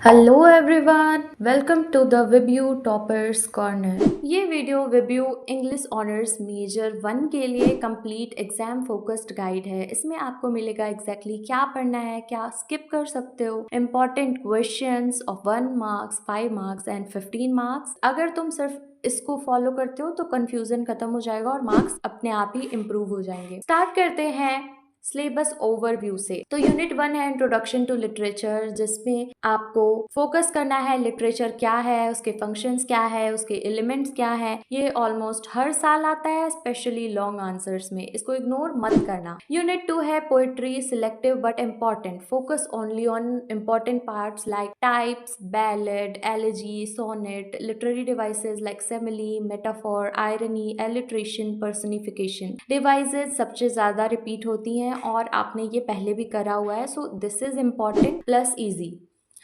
Hello everyone, welcome to the VBU toppers corner. ये video VBU English honours major 1 के लिए complete exam focused guide है। इसमें आपको मिलेगा एग्जैक्टली क्या पढ़ना है, क्या स्किप कर सकते हो, important questions of 1 marks, 5 marks and 15 marks. अगर तुम सिर्फ इसको फॉलो करते हो तो कंफ्यूजन खत्म हो जाएगा और मार्क्स अपने आप ही इम्प्रूव हो जाएंगे। स्टार्ट करते हैं सिलेबस ओवरव्यू से। तो यूनिट 1 है इंट्रोडक्शन टू लिटरेचर, जिसमें आपको फोकस करना है लिटरेचर क्या है, उसके फंक्शंस क्या है, उसके एलिमेंट्स क्या है। ये ऑलमोस्ट हर साल आता है, स्पेशली लॉन्ग आंसर्स में, इसको इग्नोर मत करना। यूनिट 2 है poetry, selective but important, focus only on important parts like types, ballad, elegy, sonnet, literary devices like simile, metaphor, irony, alliteration, personification. Devices सबसे ज्यादा रिपीट होती हैं और आपने ये पहले भी करा हुआ है, so this is important plus easy.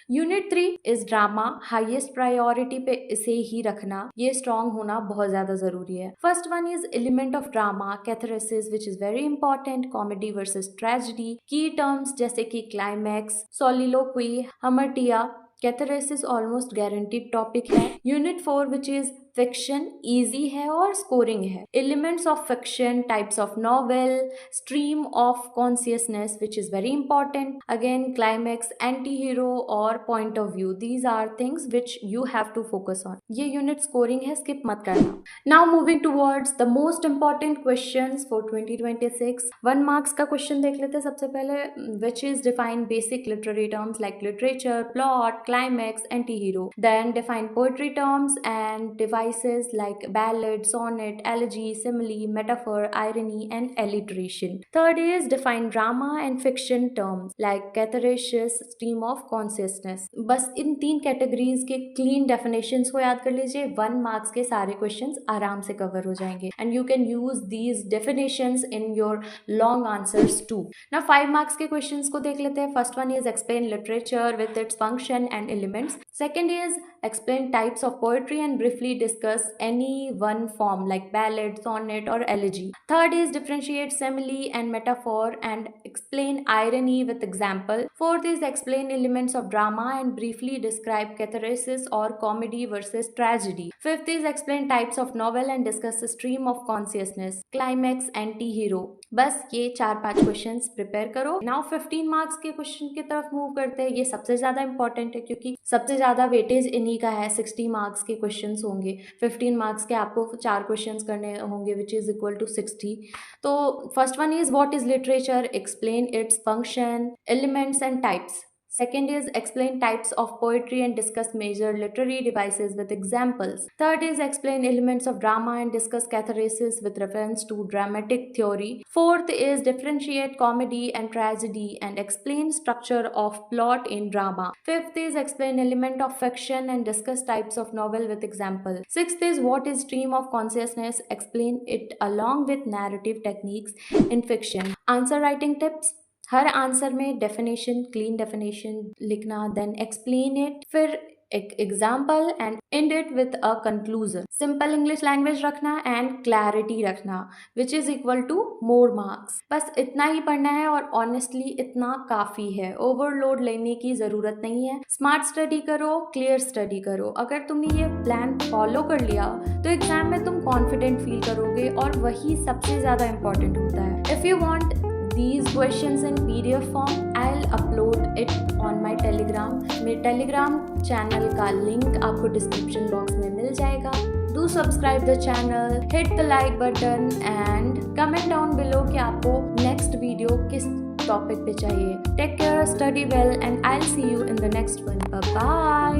Unit 3 is drama, highest priority पे इसे ही रखना, ये स्ट्रॉन्ग होना बहुत ज्यादा जरूरी है। First one is element of drama, catharsis which is very important, comedy versus tragedy, की टर्म्स जैसे कि climax, soliloquy, hamartia. Catharsis almost guaranteed topic है। Unit 4 which is fiction, easy है और स्कोरिंग है। Elements of fiction, types of novel, stream of consciousness which is very important, again climax, anti hero और point of view, these are things which you have to focus on. ये unit scoring है, skip मत करना। Now moving towards the most important questions for 2026। 1 marks का question देख लेते हैं सबसे पहले, which is define basic literary terms like literature, plot, climax, anti-hero. Then define poetry terms and devices like ballad, sonnet, elegy, simile, metaphor, irony and alliteration. Third is define drama and fiction terms like catharsis, stream of consciousness. बस इन 3 categories के clean definitions को याद कर लीजिए, 1 marks के सारे questions आराम से कवर हो जाएंगे and you can use these definitions in your long answers too. ना 5 मार्क्स के क्वेश्चंस को देख लेते हैं। First one is explain literature with its function and elements. Second is explain types of poetry and briefly discuss any one form like ballad, sonnet or elegy. Third is differentiate simile and metaphor and explain irony with example. Fourth is explain elements of drama and briefly describe catharsis or comedy versus tragedy. Fifth is explain types of novel and discuss the stream of consciousness, climax, anti-hero. बस ये 4-5 questions prepare करो। Now 15 marks के question की तरफ move करते हैं। ये सबसे ज्यादा इंपॉर्टेंट है क्योंकि सबसे ज्यादा वेटेज इन्हीं का है। 60 मार्क्स के क्वेश्चंस होंगे, 15 मार्क्स के आपको 4 क्वेश्चंस करने होंगे विच इज इक्वल टू 60। तो first one is what is literature, explain its function, elements and types. Second is explain types of poetry and discuss major literary devices with examples. Third is explain elements of drama and discuss catharsis with reference to dramatic theory. Fourth is differentiate comedy and tragedy and explain structure of plot in drama. Fifth is explain element of fiction and discuss types of novel with example. Sixth is what is stream of consciousness, explain it along with narrative techniques in fiction. Answer writing tips, हर answer में definition, clean definition लिखना, then explain it, फिर एक example and end it with a conclusion. Simple English language रखना and clarity रखना which is equal to more marks. बस इतना ही पढ़ना है और ऑनेस्टली इतना काफी है, ओवरलोड लेने की जरूरत नहीं है। स्मार्ट स्टडी करो, क्लियर स्टडी करो। अगर तुमने ये प्लान फॉलो कर लिया तो एग्जाम में तुम कॉन्फिडेंट फील करोगे और वही सबसे ज्यादा इंपॉर्टेंट होता है। If you want these questions in PDF form, I'll upload it on my Telegram. मेरे Telegram चैनल का लिंक आपको डिस्क्रिप्शन बॉक्स में मिल जाएगा। Do subscribe the channel, hit the like button and comment down below कि आपको next video किस topic पे चाहिए। Take care, study well and I'll see you in the next one. Bye bye.